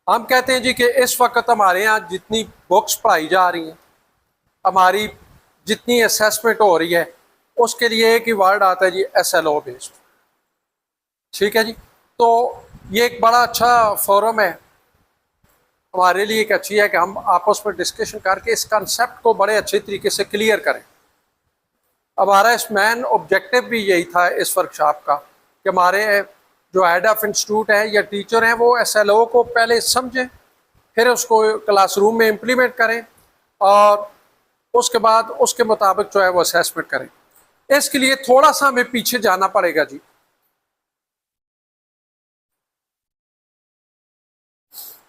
हम कहते हैं जी कि इस वक्त हमारे यहाँ जितनी बुक्स पढ़ाई जा रही हैं, हमारी जितनी असेसमेंट हो रही है, उसके लिए एक ही वर्ड आता है जी, SLO बेस्ड। ठीक है जी। तो ये एक बड़ा अच्छा फोरम है हमारे लिए, एक अच्छी है कि हम आपस में डिस्कशन करके इस कंसेप्ट को बड़े अच्छे तरीके से क्लियर करें। हमारा इस मेन ऑब्जेक्टिव भी यही था इस वर्कशॉप का कि हमारे जो हेड ऑफ इंस्टीट्यूट है या टीचर हैं वो SLO को पहले समझें, फिर उसको क्लासरूम में इम्प्लीमेंट करें और उसके बाद उसके मुताबिक जो है वो असेसमेंट करें। इसके लिए थोड़ा सा हमें पीछे जाना पड़ेगा जी।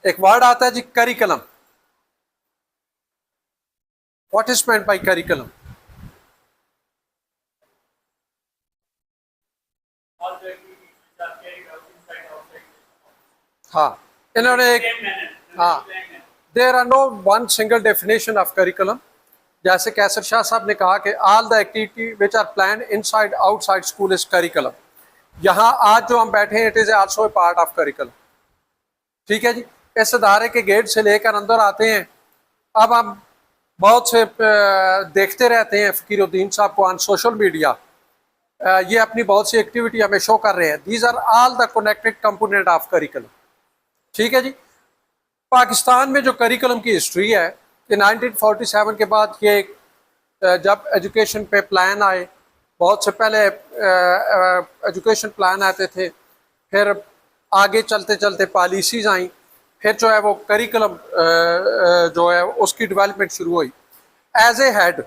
एक वर्ड आता है जी, curriculum. What is meant by curriculum? हाँ, इन्होंने एक, हाँ, there are no one single definition of curriculum. जैसे कैसर शाह साहब ने कहा कि all the activity which are plan inside outside school is curriculum. यहाँ आज जो हम बैठे हैं, it is also a part of curriculum. ठीक है जी। इस अदारे के गेट से लेकर अंदर आते हैं। अब हम बहुत से देखते रहते हैं फ़कीरुद्दीन साहब को ऑन सोशल मीडिया, ये अपनी बहुत सी एक्टिविटी हमें शो कर रहे हैं। These are all the connected component of curriculum. ठीक है जी। पाकिस्तान में जो करिकुलम की हिस्ट्री है कि 1947 के बाद ये जब एजुकेशन पे प्लान आए, बहुत से पहले एजुकेशन प्लान आते थे, फिर आगे चलते चलते पॉलिसीज़ आई, फिर जो है वो करिकुलम जो है उसकी डेवलपमेंट शुरू हुई। एज ए हेड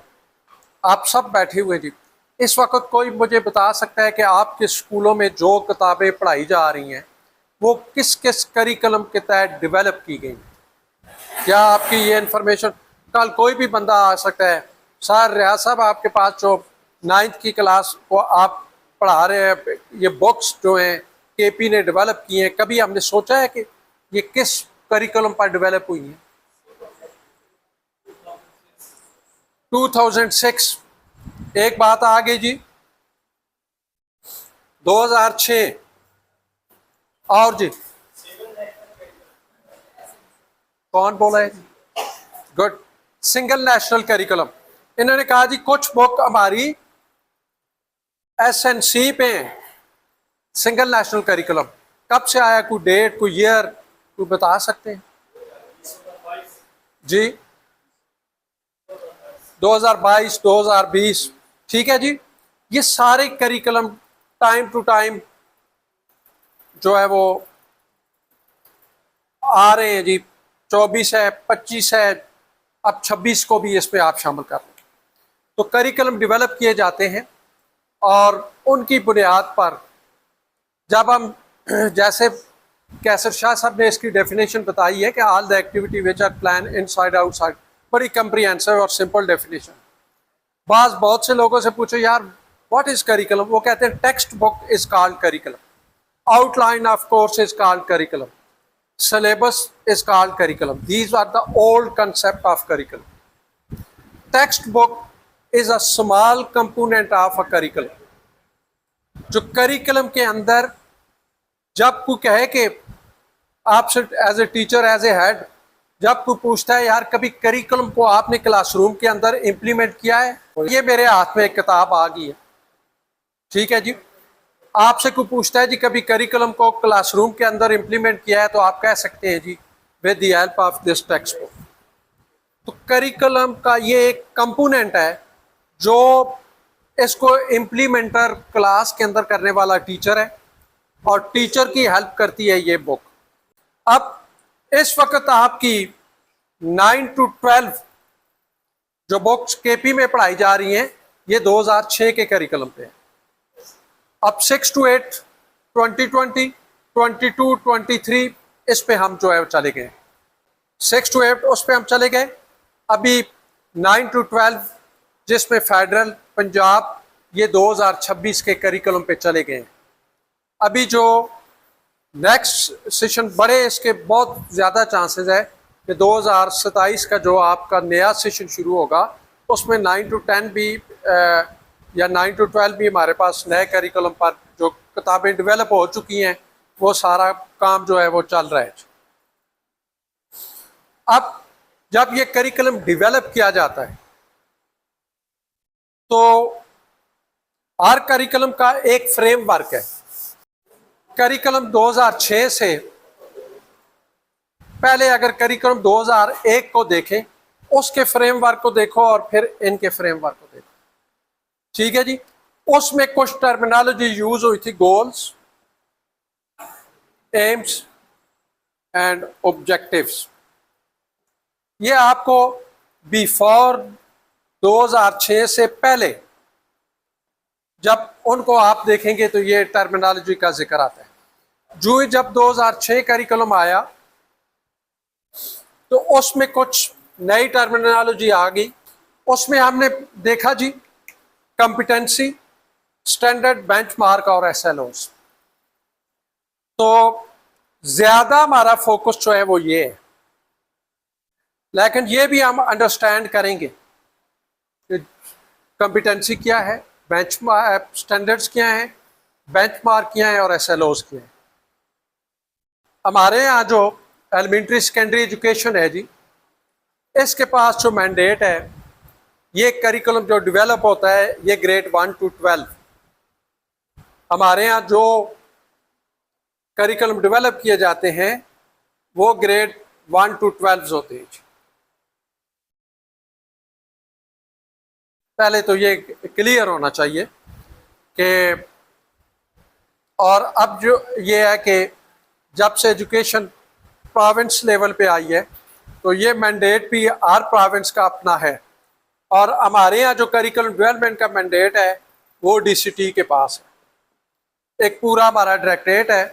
आप सब बैठे हुए जी, इस वक्त कोई मुझे बता सकता है कि आपके स्कूलों में जो किताबें पढ़ाई जा रही हैं वो किस किस करिकुलम के तहत डेवलप की गई? क्या आपकी ये इंफॉर्मेशन, कल कोई भी बंदा आ सकता है, सर रियाज साहब आपके पास जो 9th की क्लास को आप पढ़ा रहे हैं, ये बुक्स जो हैं KP ने डेवलप की हैं, कभी हमने सोचा है कि ये किस करिकुलम पर डेवलप हुई हैं? 2006। एक बात आ गई जी, 2006 और जी कौन बोला है? गुड। Single national curriculum. इन्होंने कहा जी कुछ बुक हमारी SNC पे हैं, सिंगल नेशनल करिकुलम। कब से आया, कोई डेट, कोई ईयर, कोई बता सकते हैं जी? 2022, 2020। ठीक है जी। ये सारे करिकुलम टाइम टू टाइम जो है वो आ रहे हैं जी। 24 है, 25 है, अब 26 को भी इस पे आप शामिल कर लें। तो करिकुलम डेवलप किए जाते हैं और उनकी बुनियाद पर जब हम, जैसे कैसर शाह साहब ने इसकी डेफिनेशन बताई है कि all the activity which are plan inside outside, बड़ी कंप्रीहेंसिव और सिंपल डेफिनेशन। बहुत से लोगों से पूछो यार व्हाट इज करिकुलम, वो कहते हैं text book is called curriculum, outline of course is called curriculum, syllabus is called curriculum. These are the old concept of curriculum. Textbook is a small component of a curriculum. जो curriculum के अंदर जब कोई कहे कि आपसे as a teacher, as a head, जब कोई पूछता है यार कभी करिकुलम को आपने क्लासरूम के अंदर इम्प्लीमेंट किया है, ये मेरे हाथ में एक किताब आ गई है। ठीक है जी। आपसे कोई पूछता है जी कभी करिकुलम को क्लासरूम के अंदर इम्प्लीमेंट किया है, तो आप कह सकते हैं जी with the help of this textbook. तो करिकुलम का ये एक कंपोनेंट है जो इसको इम्प्लीमेंटर क्लास के अंदर करने वाला टीचर है और टीचर की हेल्प करती है ये बुक। अब इस वक्त आपकी 9 to 12 जो बुक्स KP में पढ़ाई जा रही हैं ये 2006 के करिकुलम पे है। अब 6 to 8 2020 22 23 इस पे हम जो है चले गए, 6 to 8 उस पे हम चले गए। अभी 9 to 12 जिसमें फेडरल, पंजाब, ये 2026 के करिकुलम पे चले गए। अभी जो नेक्स्ट सेशन बड़े, इसके बहुत ज़्यादा चांसेस है कि 2027 का जो आपका नया सेशन शुरू होगा उसमें 9 to 10 भी या 9 to 12 भी हमारे पास नए करिकुलम पर जो किताबें डेवलप हो चुकी हैं वो सारा काम जो है वो चल रहा है। अब जब ये करिकुलम डेवलप किया जाता है तो हर करिकुलम का एक फ्रेमवर्क है। करिकुलम 2006 से पहले अगर करिकुलम 2001 को देखें, उसके फ्रेमवर्क को देखो और फिर इनके फ्रेमवर्क को देखो, ठीक है जी। उसमें कुछ टर्मिनोलॉजी यूज हुई थी, गोल्स, एम्स एंड ऑब्जेक्टिव्स। ये आपको बिफोर 2006 से पहले जब उनको आप देखेंगे तो ये टर्मिनोलॉजी का जिक्र आता है। जो ही जब 2006 करिकुलम आया तो उसमें कुछ नई टर्मिनोलॉजी आ गई। उसमें हमने देखा जी कॉम्पिटेंसी, स्टैंडर्ड, बेंचमार्क और एसएलओस। तो ज्यादा हमारा फोकस जो है वो ये है, लेकिन ये भी हम अंडरस्टैंड करेंगे कि कॉम्पिटेंसी क्या है, बेंचमार्क, स्टैंडर्ड्स क्या हैं, बेंचमार्क क्या है और एसएलओस क्या है। हमारे यहाँ जो एलिमेंट्री सेकेंडरी एजुकेशन है जी, इसके पास जो मैंडेट है, ये करिकुलम जो डेवलप होता है ये ग्रेड 1 to 12। हमारे यहाँ जो करिकुलम डेवलप किए जाते हैं वो ग्रेड 1 to 12 होते हैं। पहले तो ये क्लियर होना चाहिए कि, और अब जो ये है कि जब से एजुकेशन प्रोविंस लेवल पे आई है तो ये मैंडेट भी हर प्रोविंस का अपना है, और हमारे यहाँ जो करिकुलम डेवलपमेंट का मैंडेट है वो डीसीटी के पास है। एक पूरा हमारा डायरेक्टरेट है,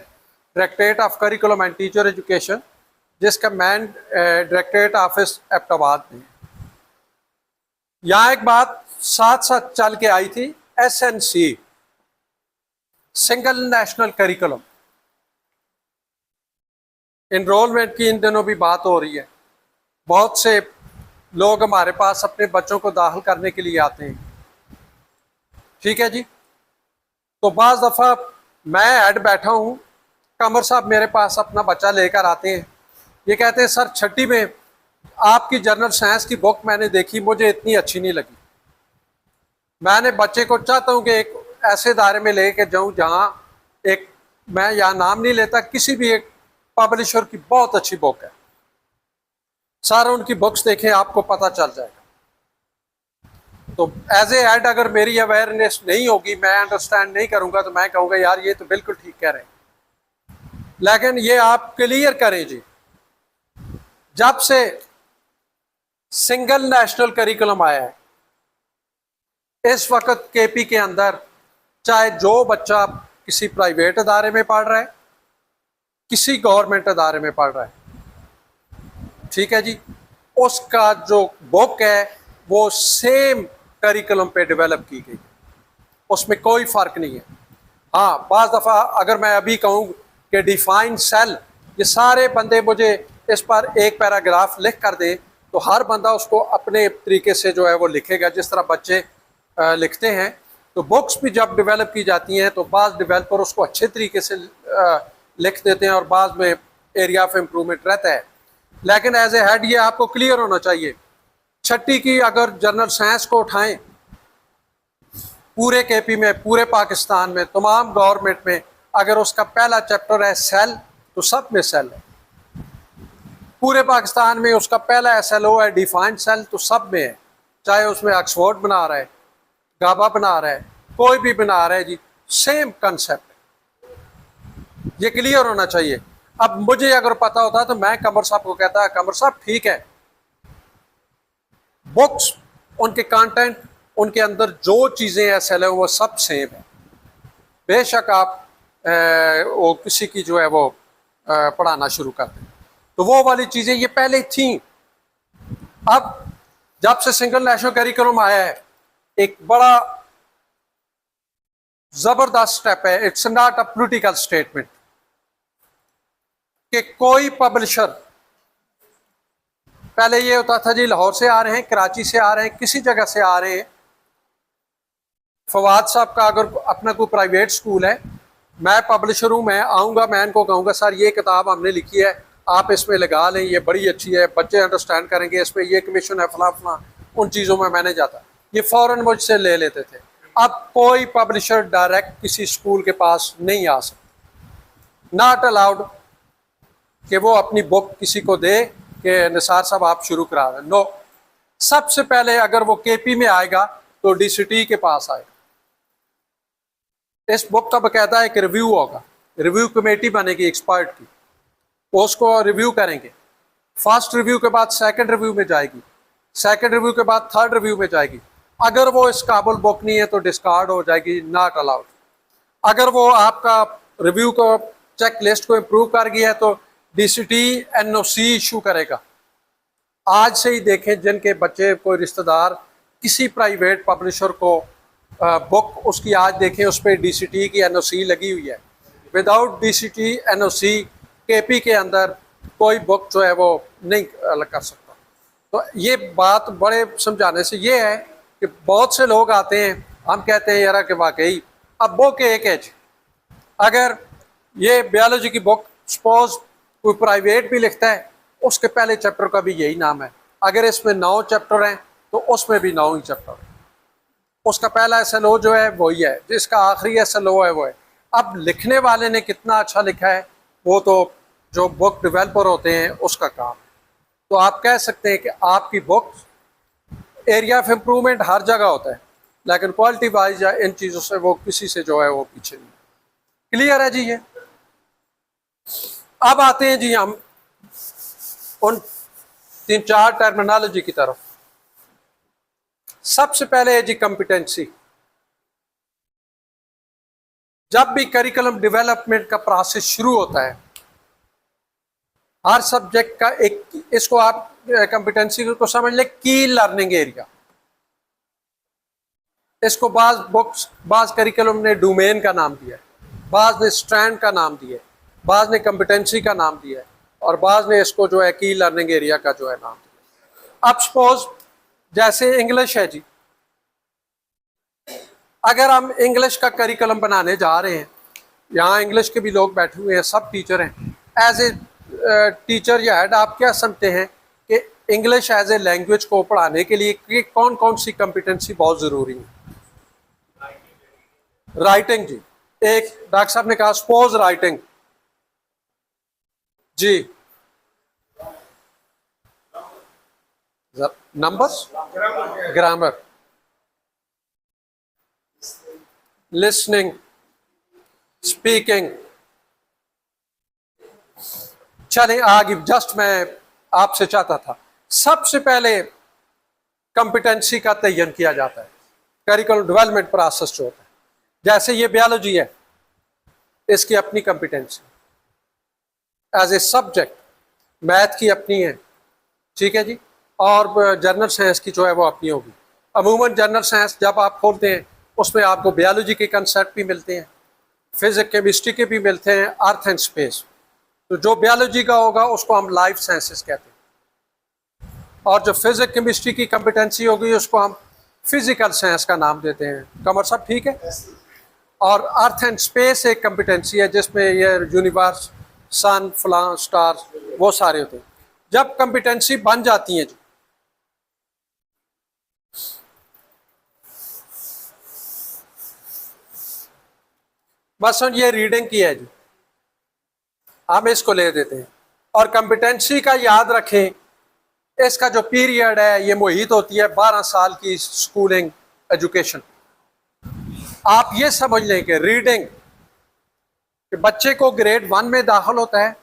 directorate of curriculum and teacher education, जिसका मैन डायरेक्टरेट ऑफिस एबटाबाद में। यहाँ एक बात साथ साथ चल के आई थी, SNC, single national curriculum. Enrolment की इन दिनों भी बात हो रही है। बहुत से लोग हमारे पास अपने बच्चों को दाखिल करने के लिए आते हैं, ठीक है जी। तो बाज़ दफ़ा मैं ऐड बैठा हूँ, कमर साहब मेरे पास अपना बच्चा लेकर आते हैं, ये कहते हैं सर छठी में आपकी जनरल साइंस की बुक मैंने देखी, मुझे इतनी अच्छी नहीं लगी। मैंने बच्चे को चाहता हूँ कि एक ऐसे दायरे में लेके जाऊँ जहाँ एक, मैं यहाँ नाम नहीं लेता, किसी भी एक पब्लिशर की बहुत अच्छी बुक है, सारा उनकी बुक्स देखें, आपको पता चल जाएगा। तो एज ए एड अगर मेरी अवेयरनेस नहीं होगी, मैं अंडरस्टैंड नहीं करूँगा, तो मैं कहूँगा यार ये तो बिल्कुल ठीक कह रहे हैं। लेकिन ये आप क्लियर करें जी, जब से सिंगल नेशनल करिकुलम आया है, इस वक्त केपी के अंदर चाहे जो बच्चा किसी प्राइवेट अदारे में पढ़ रहा है, किसी गवर्नमेंट अदारे में पढ़ रहा है, ठीक है जी, उसका जो बुक है वो सेम करिकुलम पे डेवलप की गई, उसमें कोई फ़र्क नहीं है। हाँ, बाज़ दफ़ा अगर मैं अभी कहूँ कि डिफाइन सेल, ये सारे बंदे मुझे इस पर एक पैराग्राफ लिख कर दे, तो हर बंदा उसको अपने तरीके से जो है वो लिखेगा, जिस तरह बच्चे लिखते हैं। तो बुक्स भी जब डेवलप की जाती हैं तो बाज़ डेवलपर उसको अच्छे तरीके से लिख देते हैं और बाज़ में एरिया ऑफ इम्प्रूवमेंट रहता है। लेकिन एज ए हेड ये आपको क्लियर होना चाहिए, छठी की अगर जनरल साइंस को उठाएं, पूरे केपी में, पूरे पाकिस्तान में, तमाम गवर्नमेंट में, अगर उसका पहला चैप्टर है सेल, तो सब में सेल है। पूरे पाकिस्तान में उसका पहला एसएलओ है डिफाइंड सेल, तो सब में है, चाहे उसमें ऑक्सफोर्ड बना रहा है, गाबा बना रहा है, कोई भी बना रहा है जी, सेम कंसेप्ट। ये क्लियर होना चाहिए। अब मुझे अगर पता होता तो मैं कमर साहब को कहता, कमर साहब ठीक है, बुक्स, उनके कंटेंट, उनके अंदर जो चीज़ें एसएलओ वो सब सेम है, बेशक आप वो किसी की जो है वो पढ़ाना शुरू कर दें, तो वो वाली चीज़ें ये पहले थी। अब जब से सिंगल नेशनल करिकुलम आया है, एक बड़ा जबरदस्त स्टेप है, it's not a political statement, कि कोई पब्लिशर, पहले ये होता था जी लाहौर से आ रहे हैं, कराची से आ रहे हैं, किसी जगह से आ रहे हैं, फवाद साहब का अगर अपना कोई प्राइवेट स्कूल है, मैं पब्लिशर हूँ, मैं आऊँगा, मैं इनको कहूँगा सर ये किताब हमने लिखी है, आप इसमें लगा लें, ये बड़ी अच्छी है, बच्चे अंडरस्टैंड करेंगे, इसमें ये कमीशन है, फला फला, उन चीज़ों में मैंने जाता, ये फ़ौरन मुझसे ले लेते थे। अब कोई पब्लिशर डायरेक्ट किसी स्कूल के पास नहीं आ सकता, नॉट अलाउड कि वो अपनी बुक किसी को दे कि निसार साहब आप शुरू करा दें। नो, सबसे पहले अगर वो केपी में आएगा तो डीसीटी के पास आएगा। इस बुक का बकायदा एक रिव्यू होगा, रिव्यू कमेटी बनेगी एक्सपर्ट की, वो उसको रिव्यू करेंगे। फर्स्ट रिव्यू के बाद सेकंड रिव्यू में जाएगी, सेकंड रिव्यू के बाद थर्ड रिव्यू में जाएगी। अगर वो इस काबिल बुक नहीं है तो डिस्कार्ड हो जाएगी, नॉट अलाउड। अगर वो आपका रिव्यू को चेक लिस्ट को इम्प्रूव कर गया है तो डीसीटी एनओसी इशू करेगा। आज से ही देखें, जिनके बच्चे कोई रिश्तेदार किसी प्राइवेट पब्लिशर को बुक उसकी आज देखें उस पर डीसीटी की एनओसी लगी हुई है। विदाउट डीसीटी एनओसी केपी के अंदर कोई बुक जो है वो नहीं कर सकता। तो ये बात बड़े समझाने से ये है कि बहुत से लोग आते हैं, हम कहते हैं यार कि वाकई अब बुक एक है। अगर ये बायोलॉजी की बुक सपोज कोई प्राइवेट भी लिखता है, उसके पहले चैप्टर का भी यही नाम है। अगर इसमें 9 चैप्टर हैं तो उसमें भी 9 ही चैप्टर है। उसका पहला SLO जो है वही है, जिसका आखिरी SLO है वो है। अब लिखने वाले ने कितना अच्छा लिखा है वो तो जो बुक डेवलपर होते हैं उसका काम। तो आप कह सकते हैं कि आपकी बुक एरिया ऑफ इम्प्रूवमेंट हर जगह होता है, लेकिन क्वालिटी वाइज या इन चीज़ों से वो किसी से जो है वो पीछे नहीं। क्लियर है जी ये? अब आते हैं जी हम उन 3-4 टर्मिनोलॉजी की तरफ। सबसे पहले है जी कॉम्पिटेंसी। जब भी करिकुलम डेवलपमेंट का प्रोसेस शुरू होता है, हर सब्जेक्ट का एक, इसको आप कॉम्पिटेंसी को समझ लें की लर्निंग एरिया। इसको बाज बुक्स, बाज करिकुलम ने डोमेन का नाम दिया है, बाज ने स्ट्रैंड का नाम दिया है, बाज ने कॉम्पिटेंसी का नाम दिया है, और बाज ने इसको जो है की लर्निंग एरिया का जो है नाम दिया। अब सपोज जैसे इंग्लिश है जी, अगर हम इंग्लिश का करिकुलम बनाने जा रहे हैं, यहाँ इंग्लिश के भी लोग बैठे हुए हैं, सब टीचर हैं। एज ए टीचर या हेड आप क्या समझते हैं कि इंग्लिश एज ए लैंग्वेज को पढ़ाने के लिए कौन कौन सी कॉम्पिटेंसी बहुत ज़रूरी है? राइटिंग जी, एक डॉक्टर साहब ने कहा सपोज राइटिंग जी, नंबर्स, ग्रामर, लिसनिंग, स्पीकिंग। चले आगे, जस्ट मैं आपसे चाहता था, सबसे पहले कॉम्पिटेंसी का तयन किया जाता है करिकुलम डेवलपमेंट प्रोसेस जो होता है। जैसे ये बायोलॉजी है, इसकी अपनी competency as a subject, math की अपनी है, ठीक है जी, और जनरल साइंस की जो है वो अपनी होगी। अमूमन जनरल साइंस जब आप खोलते हैं उसमें आपको बायोलॉजी के कंसेप्ट भी मिलते हैं, फिजिक्स केमिस्ट्री के भी मिलते हैं, अर्थ एंड स्पेस। तो जो बायोलॉजी का होगा उसको हम लाइफ साइंसेस कहते हैं, और जो फिजिक्स केमिस्ट्री की कॉम्पिटेंसी होगी उसको हम फिजिकल साइंस का नाम देते हैं। कमर साहब ठीक है? और अर्थ एंड स्पेस एक कॉम्पिटेंसी है जिसमें ये यूनिवर्स, सन, फलां, स्टार्स, वो सारे होते हैं। जब कॉम्पिटेंसी बन जाती है जी, बस ये रीडिंग की है जी, हम इसको ले देते हैं। और कॉम्पिटेंसी का याद रखें, इसका जो पीरियड है ये मुहित होती है 12 साल की स्कूलिंग एजुकेशन। आप ये समझ लें कि रीडिंग कि बच्चे को ग्रेड 1 में दाखिल होता है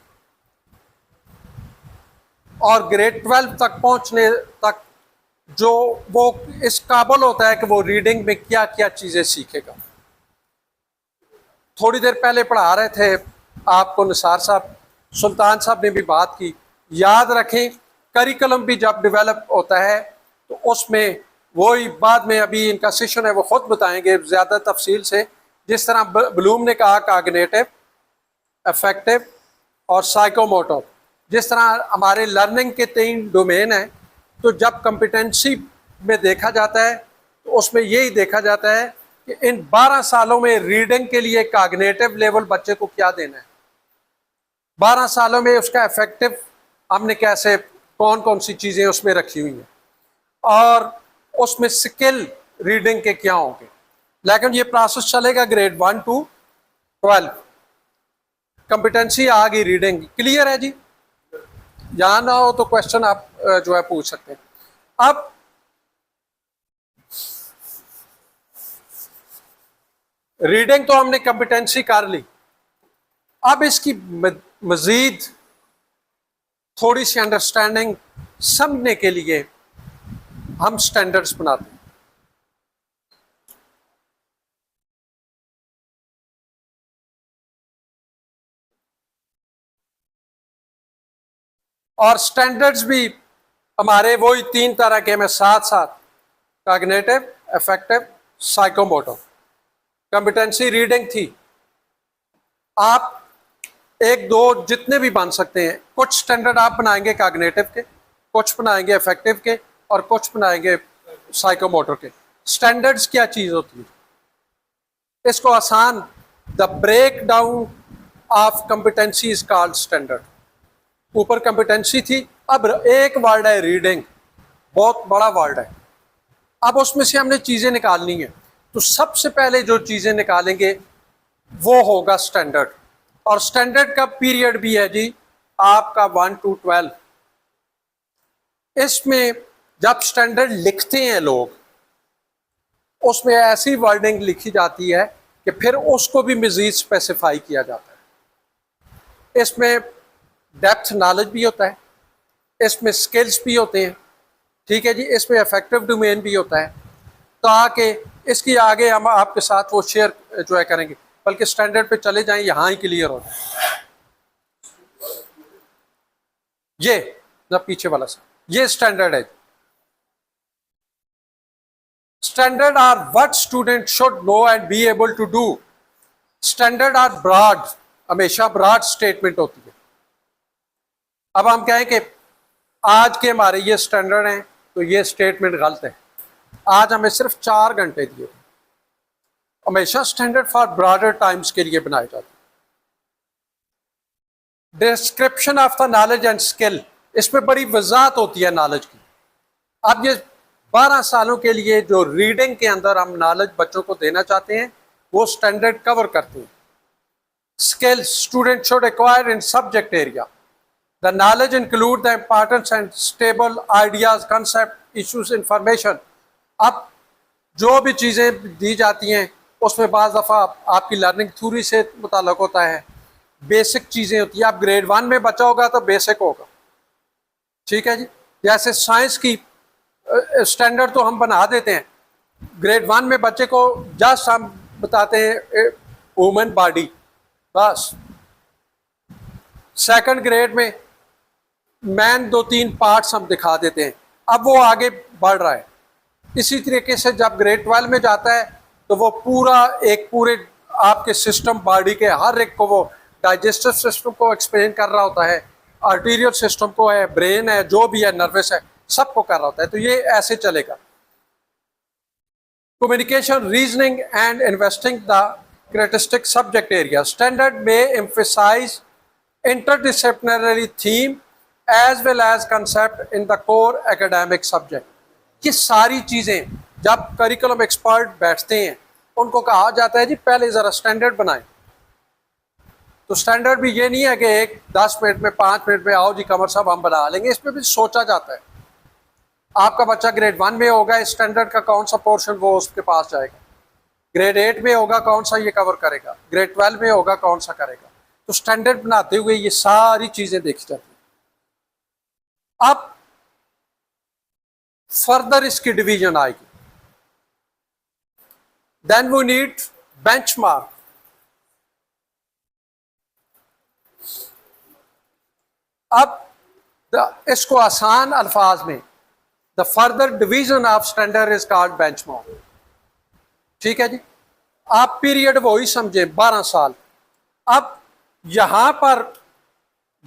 और ग्रेड 12 तक पहुंचने तक जो वो इस काबिल होता है कि वो रीडिंग में क्या क्या चीज़ें सीखेगा। थोड़ी देर पहले पढ़ा रहे थे आपको निसार साहब, सुल्तान साहब ने भी बात की। याद रखें, करिकुलम भी जब डेवलप होता है तो उसमें वही बाद में अभी इनका सेशन है वो खुद बताएंगे ज़्यादा तफसील से। जिस तरह ब्लूम ने कहा कॉग्निटिव, अफेक्टिव और साइकोमोटर, जिस तरह हमारे लर्निंग के 3 डोमेन हैं, तो जब कॉम्पिटेंसी में देखा जाता है तो उसमें यही देखा जाता है कि इन 12 सालों में रीडिंग के लिए कॉग्निटिव लेवल बच्चे को क्या देना है। 12 सालों में उसका इफेक्टिव हमने कैसे, कौन कौन सी चीज़ें उसमें रखी हुई हैं, और उसमें स्किल रीडिंग के क्या होंगे। लेकिन ये प्रोसेस चलेगा ग्रेड 1 to 12। कंपिटेंसी आ गई रीडिंग, क्लियर है जी? यहाँ ना हो तो क्वेश्चन आप जो है पूछ सकते हैं। अब रीडिंग तो हमने कंपिटेंसी कर ली, अब इसकी मजीद थोड़ी सी अंडरस्टैंडिंग समझने के लिए हम स्टैंडर्ड्स बनाते हैं। और स्टैंडर्ड्स भी हमारे वही 3 तरह के में साथ साथ cognitive, affective, psychomotor. Competency reading थी, आप एक दो जितने भी बन सकते हैं। कुछ स्टैंडर्ड आप बनाएंगे कॉग्निटिव के, कुछ बनाएंगे अफेक्टिव के, और कुछ बनाएंगे साइकोमोटर के। स्टैंडर्ड्स क्या चीज़ होती है? इसको आसान, the break down of competency is called standard. ऊपर कंपिटेंसी थी, अब एक वर्ड है रीडिंग, बहुत बड़ा वर्ड है। अब उसमें से हमने चीज़ें निकालनी है, तो सबसे पहले जो चीज़ें निकालेंगे वो होगा स्टैंडर्ड। और स्टैंडर्ड का पीरियड भी है जी आपका 1 to 12। इसमें जब स्टैंडर्ड लिखते हैं लोग, उसमें ऐसी वर्डिंग लिखी जाती है कि फिर उसको भी मज़ीद स्पेसिफाई किया जाता है। इसमें डेप्थ नॉलेज भी होता है, इसमें स्किल्स भी होते हैं, ठीक है जी, इसमें अफेक्टिव डोमेन भी होता है। ताकि इसकी आगे हम आपके साथ वो शेयर जो है करेंगे, बल्कि स्टैंडर्ड पे चले जाएं, यहाँ ही क्लियर हो जाए। ये ना पीछे वाला सा, ये स्टैंडर्ड है। Standard are what student should know and be able to do. Standard are broad, हमेशा ब्रॉड स्टेटमेंट होती है। अब हम कहें कि आज के हमारे ये स्टैंडर्ड हैं, तो ये स्टेटमेंट गलत है। आज हमें सिर्फ 4 घंटे दिए। हमेशा स्टैंडर्ड फॉर ब्रॉडर टाइम्स के लिए बनाए जाते हैं। Description of the knowledge and skill, इसमें बड़ी वजाहत होती है नॉलेज की। अब ये 12 सालों के लिए जो रीडिंग के अंदर हम नॉलेज बच्चों को देना चाहते हैं, वो स्टैंडर्ड कवर करते हैं। Skills student should acquire in subject area. The knowledge include the importance and stable ideas, concept, issues, information. अब जो भी चीज़ें दी जाती हैं उसमें बाज़ दफ़ा आपकी लर्निंग थ्योरी से मुताल्लिक़ होता है, बेसिक चीज़ें होती हैं। आप ग्रेड 1 में बच्चा होगा तो बेसिक होगा, ठीक है जी। जैसे साइंस की स्टैंडर्ड तो हम बना देते हैं, ग्रेड 1 में बच्चे को जस्ट हम बताते हैं ह्यूमन बॉडी, बस। सेकंड ग्रेड में मैन 2-3 पार्ट्स हम दिखा देते हैं, अब वो आगे बढ़ रहा है। इसी तरीके से जब ग्रेड 12 में जाता है तो वो पूरे आपके सिस्टम, बॉडी के हर एक को, वो डाइजेस्टिव सिस्टम को एक्सप्लेन कर रहा होता है, आर्टीरियल सिस्टम को है, ब्रेन है, जो भी है, नर्वस है, सबको कर रहा होता है। तो ये ऐसे चलेगा। Communication, reasoning and investing the characteristic subject area. Standard में emphasize interdisciplinary theme as well as concept in the core academic subject. ये सारी चीज़ें जब करिकुलम एक्सपर्ट बैठते हैं, उनको कहा जाता है जी पहले ज़रा स्टैंडर्ड बनाएं। तो स्टैंडर्ड भी ये नहीं है कि एक 10 मिनट में, 5 मिनट में आओ जी कमर साहब हम बना लेंगे। इसमें भी सोचा जाता है। आपका बच्चा ग्रेड 1 में होगा, इस स्टैंडर्ड का कौन सा पोर्शन वो उसके पास जाएगा। ग्रेड 8 में होगा, कौन सा ये कवर करेगा। ग्रेड 12 में होगा, कौन सा करेगा। तो स्टैंडर्ड बनाते हुए ये सारी चीज़ें देखी जाती हैं। अब फर्दर इसकी डिवीजन आएगी। Then we need benchmark. अब इसको आसान अल्फाज में, the further division of standard is called benchmark, ठीक है जी। आप पीरियड वही समझे 12 साल। अब यहां पर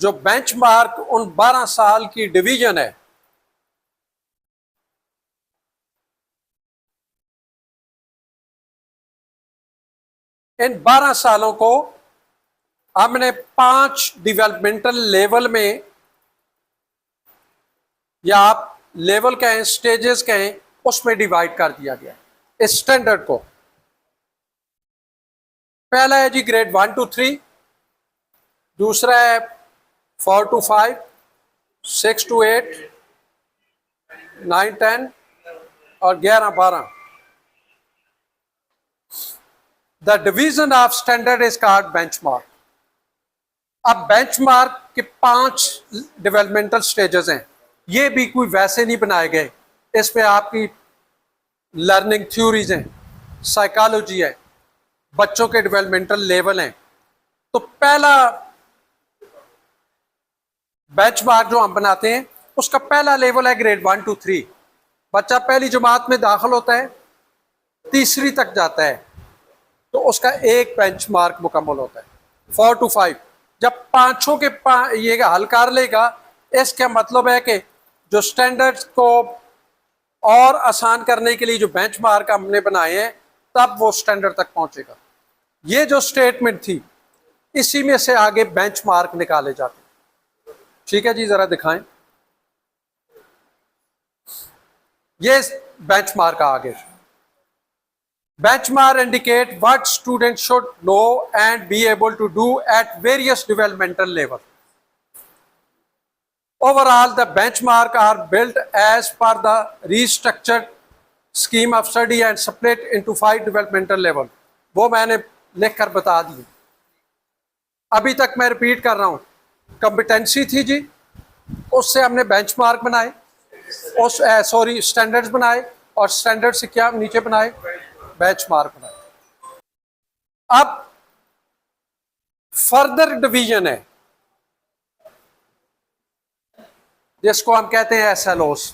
जो बेंचमार्क उन 12 साल की डिवीजन है, इन 12 सालों को हमने 5 डेवलपमेंटल लेवल में, या आप लेवल कहें, स्टेजेस कहें, उसमें डिवाइड कर दिया गया इस स्टैंडर्ड को। पहला है जी ग्रेड 1 to 3, दूसरा है 4 to 5, 6 to 8, 9, 10 और 11, 12। The division of standard is called benchmark. अब बेंचमार्क के 5 डेवलपमेंटल स्टेजेस हैं। ये भी कोई वैसे नहीं बनाए गए, इसमें आपकी लर्निंग थ्योरीज हैं, साइकोलॉजी है, बच्चों के डेवलपमेंटल लेवल हैं। तो पहला बेंचमार्क जो हम बनाते हैं उसका पहला लेवल है ग्रेड 1 to 3। बच्चा पहली जमात में दाखिल होता है, तीसरी तक जाता है, तो उसका एक बेंचमार्क मुकम्मल होता है। 4 to 5 जब पांचों के ये हल कर लेगा, इसका मतलब है कि जो स्टैंडर्ड्स को और आसान करने के लिए जो बेंचमार्क हमने बनाए हैं, तब वो स्टैंडर्ड तक पहुंचेगा। ये जो स्टेटमेंट थी, इसी में से आगे बेंचमार्क निकाले जाते हैं। ठीक है जी, जरा दिखाएं। ये बेंचमार्क आगे। Benchmark indicate what students should know and be able to do at various developmental level. Overall, the benchmark are built as per the restructured scheme of study and split into 5 developmental level. वो मैंने लिख कर बता दी। अभी तक मैं repeat कर रहा हूँ। कॉम्पिटेंसी थी जी, उससे हमने बेंचमार्क बनाए, उस स्टैंडर्ड्स बनाए, और स्टैंडर्ड से क्या नीचे बनाए, बेंचमार्क बनाए। अब फर्दर डिवीजन है जिसको हम कहते हैं SLOs।